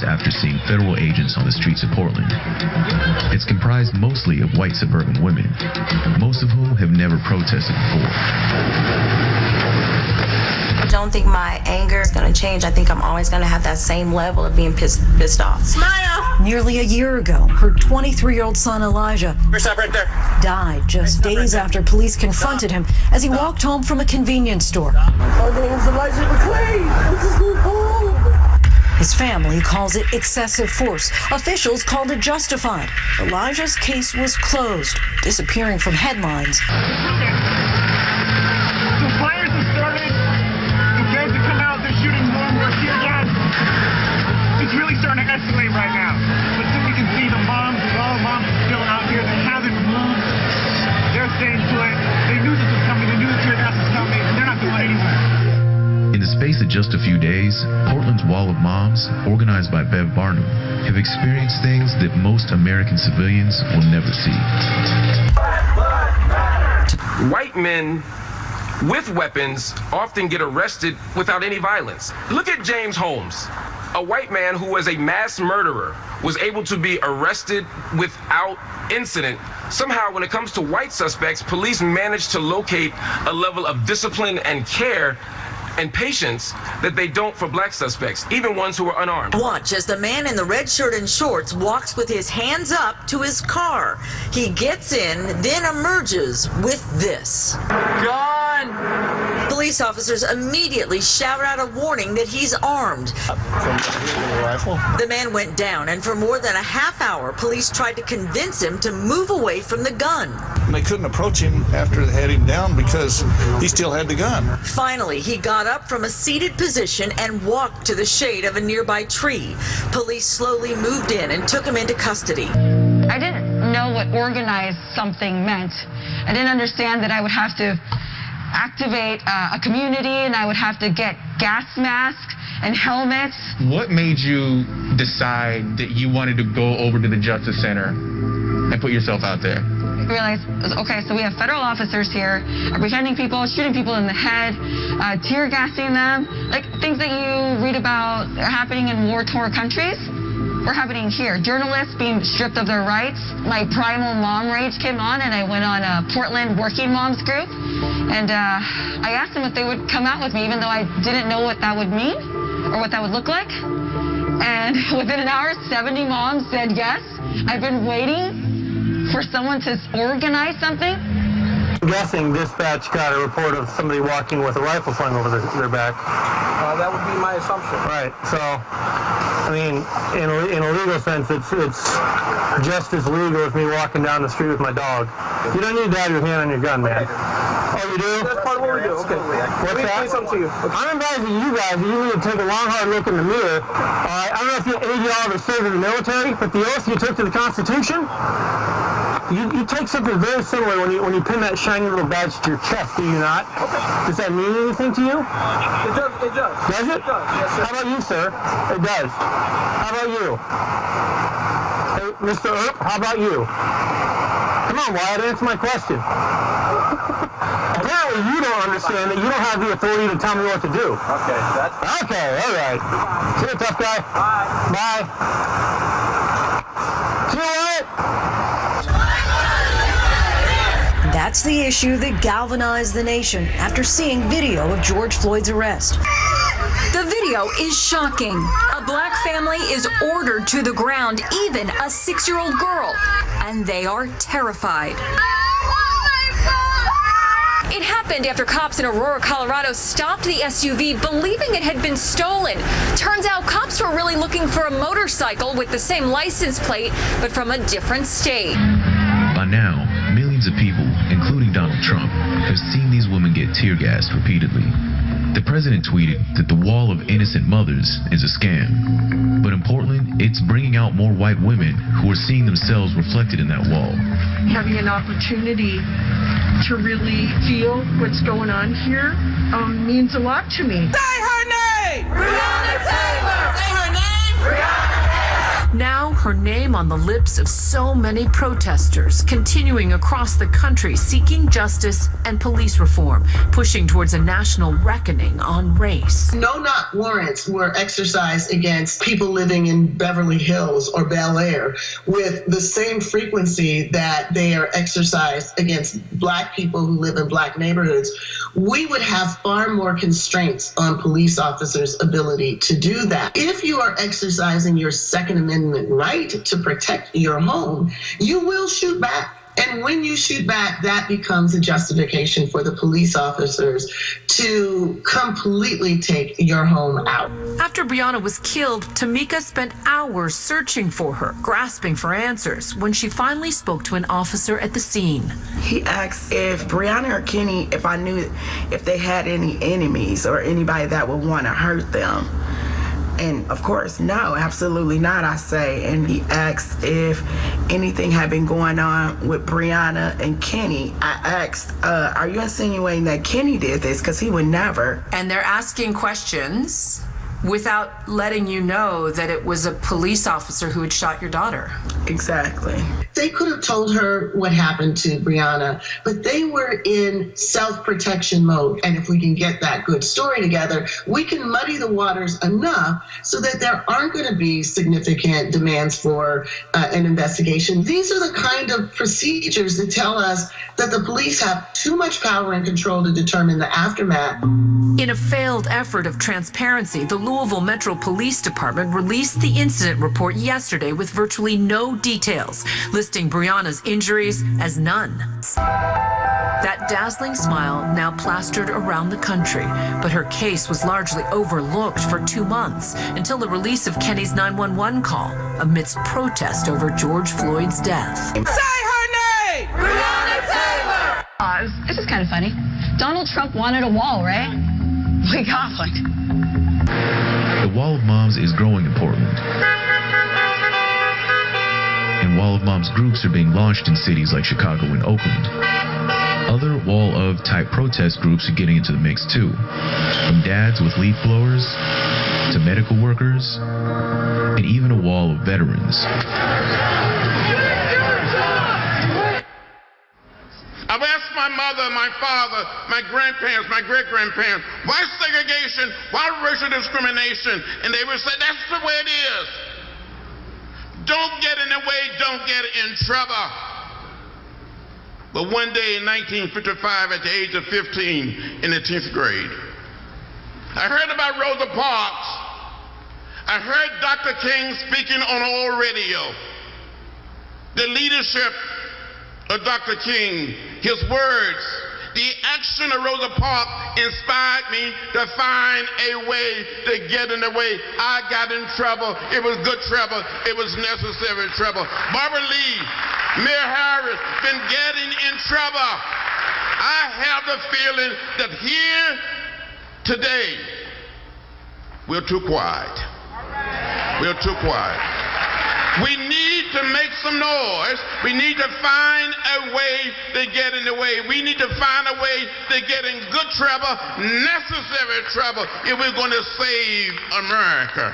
After seeing federal agents on the streets of Portland. It's comprised mostly of white suburban women, most of whom have never protested before. I don't think my anger is going to change. I think I'm always going to have that same level of being pissed off. Smile! Nearly a year ago, her 23-year-old son Elijah stop right there. Died just days after police confronted him as he walked home from a convenience store. My name's Elijah McClain. This is my home. His family calls it excessive force. Officials called it justified. Elijah's case was closed, disappearing from headlines. The fires have started. The feds have come out. They're shooting more and more tear gas. It's really starting to escalate right now. But then you can see the moms, all the moms are still out here. They haven't moved. They're staying put. They knew this was coming. They knew the tear gas was coming. They're not going anywhere. In the space of just a few days, Portland's Wall of Moms, organized by Bev Barnum, have experienced things that most American civilians will never see. White men with weapons often get arrested without any violence. Look at James Holmes, a white man who was a mass murderer, was able to be arrested without incident. Somehow, when it comes to white suspects, police manage to locate a level of discipline and care and patience that they don't for black suspects, even ones who are unarmed. Watch as the man in the red shirt and shorts walks with his hands up to his car. He gets in, then emerges with this. John! Police officers immediately shout out a warning that he's armed. The man went down, and for more than a half hour, police tried to convince him to move away from the gun. They couldn't approach him after they had him down because he still had the gun. Finally, he got up from a seated position and walked to the shade of a nearby tree. Police slowly moved in and took him into custody. I didn't know what organized something meant. I didn't understand that I would have to activate a community and I would have to get gas masks and helmets. What made you decide that you wanted to go over to the Justice Center and put yourself out there? I realized, okay, so we have federal officers here apprehending people, shooting people in the head, tear gassing them, like things that you read about happening in war-torn countries were happening here. Journalists being stripped of their rights. My primal mom rage came on, and I went on a Portland Working Moms group, and I asked them if they would come out with me, even though I didn't know what that would mean or what that would look like. And within an hour, 70 moms said yes. I've been waiting for someone to organize something. I'm guessing dispatch got a report of somebody walking with a rifle slung over their back. That would be my assumption. Right. So, I mean, in a legal sense, it's just as legal as me walking down the street with my dog. You don't need to have your hand on your gun, man. Oh, you do? That's part of what we do. Okay. What's that? Let me something to you. Okay. I'm advising you guys that you need to take a long, hard look in the mirror. All right. I don't know if any of y'all ever served in the military, but the oath you took to the Constitution, you take something very similar when you pin that shiny little badge to your chest, do you not? Okay. Does that mean anything to you? It does. It does. Does it? It does. Yes, sir. How about you, sir? It does. How about you? Hey, Mr. Earp, how about you? Come on, Wyatt, answer my question. Apparently you don't understand that you don't have the authority to tell me what to do. Okay, that's... Okay, all right. See you, tough guy. Bye. Bye. See you, Wyatt. That's the issue that galvanized the nation after seeing video of George Floyd's arrest. The video is shocking. A black family is ordered to the ground, even a 6-year-old girl, and they are terrified. It happened after cops in Aurora, Colorado stopped the SUV believing it had been stolen. Turns out cops were really looking for a motorcycle with the same license plate, but from a different state. By now, millions of people, including Donald Trump, have seen these women get tear gassed repeatedly. The president tweeted that the wall of innocent mothers is a scam. But in Portland, it's bringing out more white women who are seeing themselves reflected in that wall. Having an opportunity to really feel what's going on here means a lot to me. Say her name! Breonna Taylor! Say her name! Breonna! Now, her name on the lips of so many protesters, continuing across the country seeking justice and police reform, pushing towards a national reckoning on race. No-knock warrants were exercised against people living in Beverly Hills or Bel Air with the same frequency that they are exercised against Black people who live in Black neighborhoods. We would have far more constraints on police officers' ability to do that. If you are exercising your Second Amendment right to protect your home, you will shoot back. And when you shoot back, that becomes a justification for the police officers to completely take your home out. After Breonna was killed, Tamika spent hours searching for her, grasping for answers, when she finally spoke to an officer at the scene. He asked if Breonna or Kenny, if I knew if they had any enemies or anybody that would want to hurt them. And of course, no, absolutely not, I say. And he asked if anything had been going on with Breonna and Kenny. I asked, are you insinuating that Kenny did this? Because he would never. And they're asking questions without letting you know that it was a police officer who had shot your daughter. Exactly. They could have told her what happened to Breonna, but they were in self-protection mode. And if we can get that good story together, we can muddy the waters enough so that there aren't going to be significant demands for an investigation. These are the kind of procedures that tell us that the police have too much power and control to determine the aftermath. In a failed effort of transparency, the Louisville Metro Police Department released the incident report yesterday with virtually no details, listing Breonna's injuries as none. That dazzling smile now plastered around the country, but her case was largely overlooked for 2 months until the release of Kenny's 911 call amidst protest over George Floyd's death. Say her name! Breonna Taylor! This is kind of funny. Donald Trump wanted a wall, right? We got one. The Wall of Moms is growing in Portland. And Wall of Moms groups are being launched in cities like Chicago and Oakland. Other Wall of type protest groups are getting into the mix too. From dads with leaf blowers to medical workers and even a wall of veterans. I've asked my mother, my father, my grandparents, my great-grandparents, why segregation, why racial discrimination? And they would say, that's the way it is. Don't get in the way, don't get in trouble. But one day in 1955, at the age of 15, in the 10th grade, I heard about Rosa Parks. I heard Dr. King speaking on old radio. The leadership of Dr. King, his words, the action of Rosa Parks inspired me to find a way to get in the way. I got in trouble. It was good trouble. It was necessary trouble. Barbara Lee, Mayor Harris, been getting in trouble. I have the feeling that here today, we're too quiet. We're too quiet. We need to make some noise. We need to find a way to get in the way. We need to find a way to get in good trouble, necessary trouble, if we're going to save America.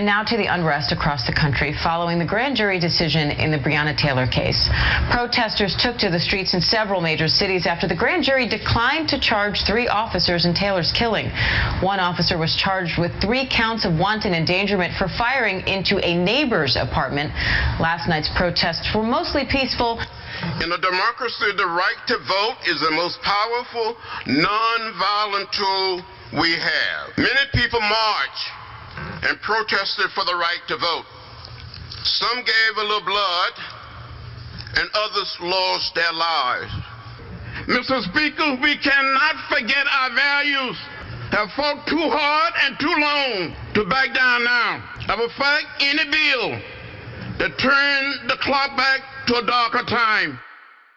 And now to the unrest across the country following the grand jury decision in the Breonna Taylor case. Protesters took to the streets in several major cities after the grand jury declined to charge 3 officers in Taylor's killing. One officer was charged with 3 counts of wanton endangerment for firing into a neighbor's apartment. Last night's protests were mostly peaceful. In a democracy, the right to vote is the most powerful, non-violent tool we have. Many people marched and protested for the right to vote. Some gave a little blood, and others lost their lives. Mr. Speaker, we cannot forget our values. Have fought too hard and too long to back down now. I will fight any bill that turns the clock back to a darker time.